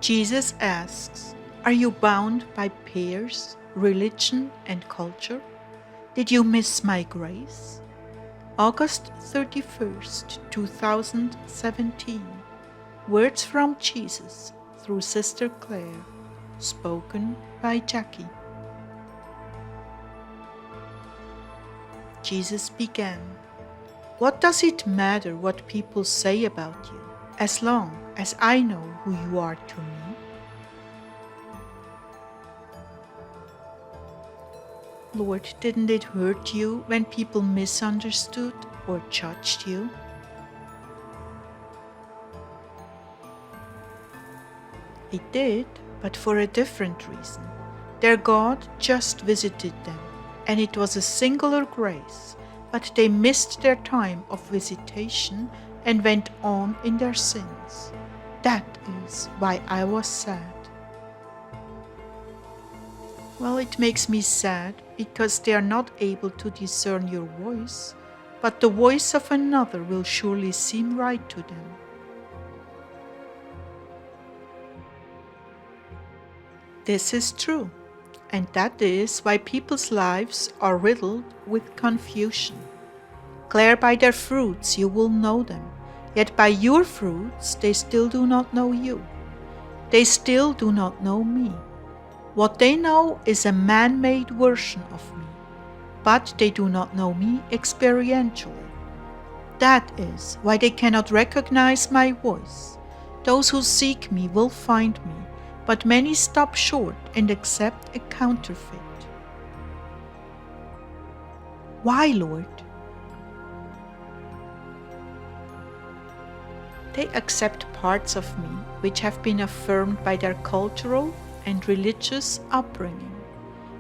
Jesus asks, are you bound by peers, religion, and culture? Did you miss my grace? August 31st, 2017. Words from Jesus through Sister Clare, spoken by Jackie. Jesus began, what does it matter what people say about you, as long as I know who you are to me? Lord, didn't it hurt you when people misunderstood or judged you? It did, but for a different reason. Their God just visited them, and it was a singular grace, but they missed their time of visitation and went on in their sins. That is why I was sad. Well, it makes me sad because they are not able to discern your voice, but the voice of another will surely seem right to them. This is true, and that is why people's lives are riddled with confusion. Clare, by their fruits you will know them, yet by your fruits they still do not know you. They still do not know me. What they know is a man-made version of me, but they do not know me experientially. That is why they cannot recognize my voice. Those who seek me will find me, but many stop short and accept a counterfeit. Why, Lord? They accept parts of me which have been affirmed by their cultural and religious upbringing.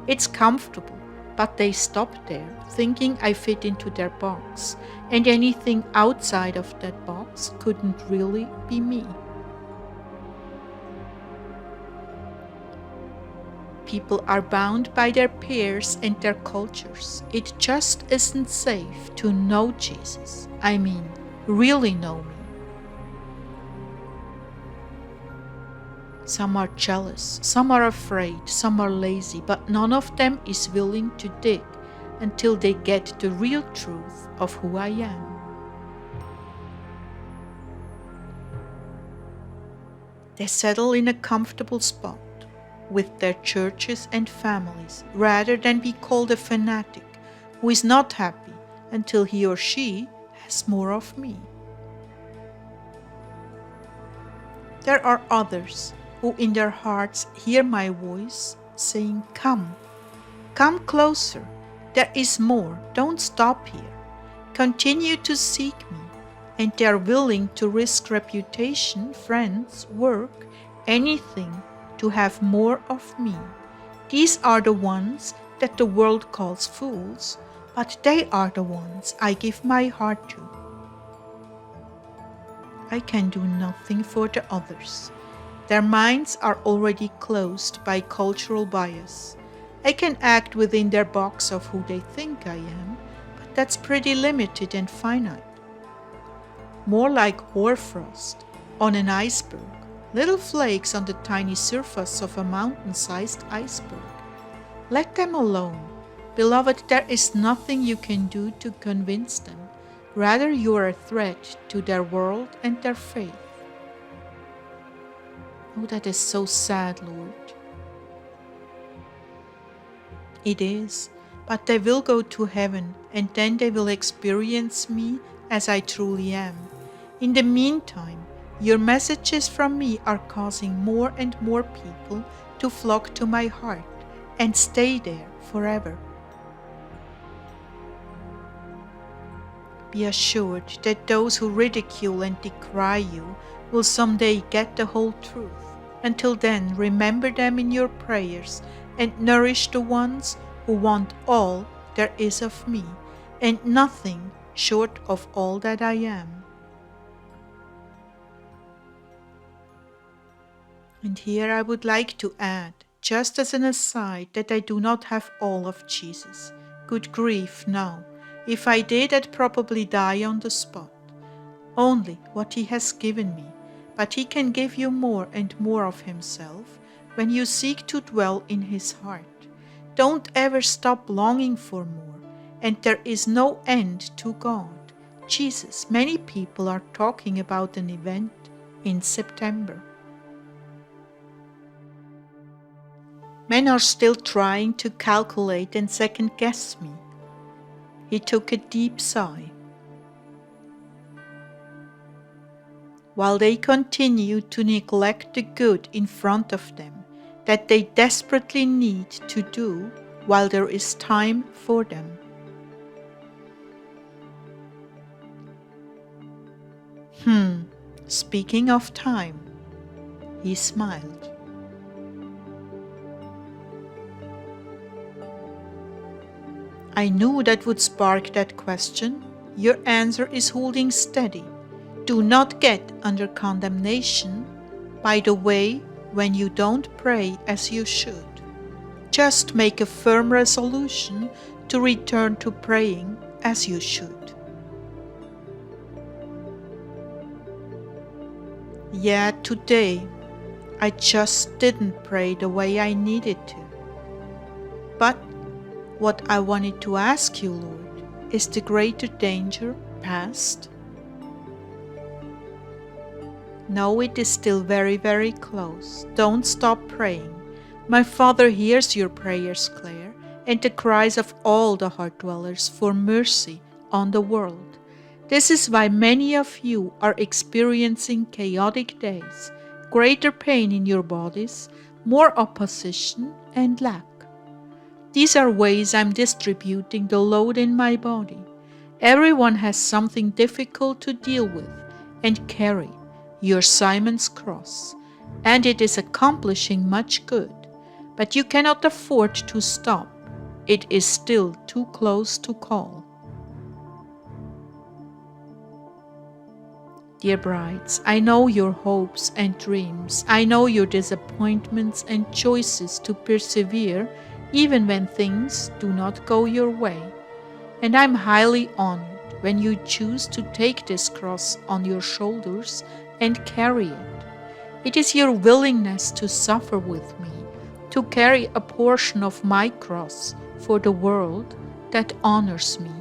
It's comfortable, but they stop there, thinking I fit into their box, and anything outside of that box couldn't really be me. People are bound by their peers and their cultures. It just isn't safe to know Jesus. I mean, really know me. Some are jealous, some are afraid, some are lazy, but none of them is willing to dig until they get the real truth of who I am. They settle in a comfortable spot with their churches and families, rather than be called a fanatic who is not happy until he or she has more of me. There are others who in their hearts hear my voice saying, come closer, there is more, don't stop here, continue to seek me, and they are willing to risk reputation, friends, work, anything to have more of me. These are the ones that the world calls fools, but they are the ones I give my heart to. I can do nothing for the others. Their minds are already closed by cultural bias. I can act within their box of who they think I am, but that's pretty limited and finite. More like hoarfrost on an iceberg, little flakes on the tiny surface of a mountain-sized iceberg. Let them alone. Beloved, there is nothing you can do to convince them. Rather, you are a threat to their world and their faith. Oh, that is so sad, Lord. It is, but they will go to heaven, and then they will experience me as I truly am. In the meantime, your messages from me are causing more and more people to flock to my heart and stay there forever. Be assured that those who ridicule and decry you will someday get the whole truth. Until then, remember them in your prayers and nourish the ones who want all there is of me and nothing short of all that I am. And here I would like to add, just as an aside, that I do not have all of Jesus. Good grief, no. If I did, I'd probably die on the spot. Only what he has given me. but He can give you more and more of Himself when you seek to dwell in His heart. Don't ever stop longing for more, and there is no end to God. Jesus, many people are talking about an event in September. Men are still trying to calculate and second guess me. He took a deep sigh. While they continue to neglect the good in front of them that they desperately need to do while there is time for them. Speaking of time, he smiled. I knew that would spark that question. Your answer is holding steady. Do not get under condemnation by the way when you don't pray as you should. Just make a firm resolution to return to praying as you should. Yeah, today I just didn't pray the way I needed to. But what I wanted to ask you, Lord, is the greater danger past? No, it is still very, very close. Don't stop praying. My Father hears your prayers, Clare, and the cries of all the heart dwellers for mercy on the world. This is why many of you are experiencing chaotic days, greater pain in your bodies, more opposition and lack. These are ways I'm distributing the load in my body. Everyone has something difficult to deal with and carry. Your Simon's cross, and it is accomplishing much good, but you cannot afford to stop. It is still too close to call. Dear brides, I know your hopes and dreams. I know your disappointments and choices to persevere even when things do not go your way. And I'm highly honored when you choose to take this cross on your shoulders and carry it. It is your willingness to suffer with me, to carry a portion of my cross for the world that honors me.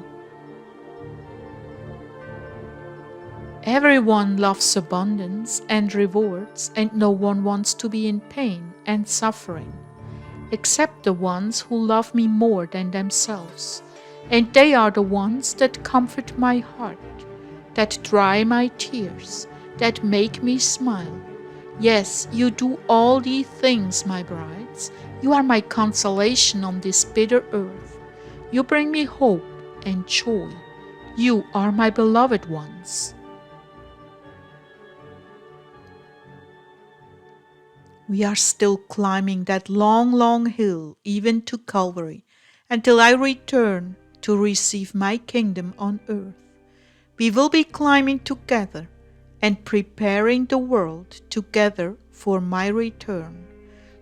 Everyone loves abundance and rewards, and no one wants to be in pain and suffering, except the ones who love me more than themselves. And they are the ones that comfort my heart, that dry my tears, that make me smile. Yes, you do all these things, my brides. You are my consolation on this bitter earth. You bring me hope and joy. You are my beloved ones. We are still climbing that long, long hill, even to Calvary, until I return to receive my kingdom on earth. We will be climbing together and preparing the world together for my return.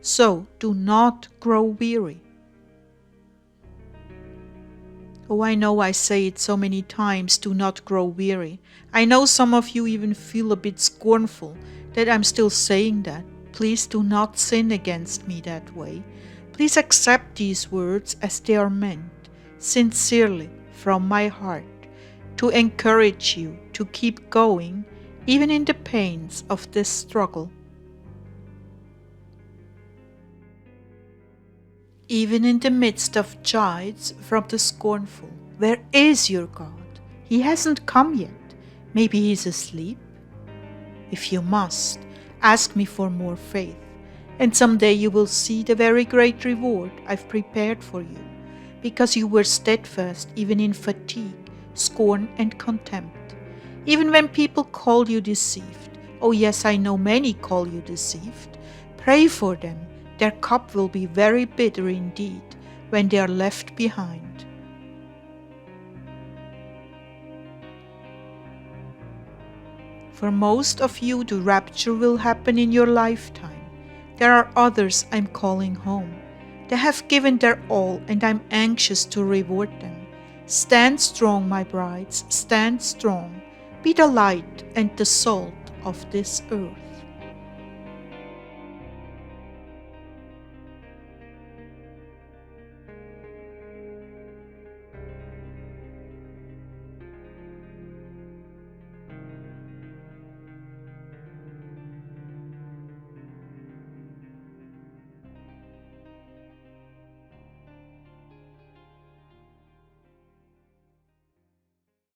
So do not grow weary. Oh, I know I say it so many times, do not grow weary. I know some of you even feel a bit scornful that I'm still saying that. Please do not sin against me that way. Please accept these words as they are meant, sincerely from my heart, to encourage you to keep going even in the pains of this struggle. Even in the midst of giants from the scornful, where is your God? He hasn't come yet. Maybe he's asleep. If you must, ask me for more faith, and someday you will see the very great reward I've prepared for you, because you were steadfast even in fatigue, scorn, and contempt. Even when people call you deceived, oh yes, I know many call you deceived, pray for them. Their cup will be very bitter indeed when they are left behind. For most of you, the rapture will happen in your lifetime. There are others I'm calling home. They have given their all, and I'm anxious to reward them. Stand strong, my brides, stand strong. Be the light and the salt of this earth.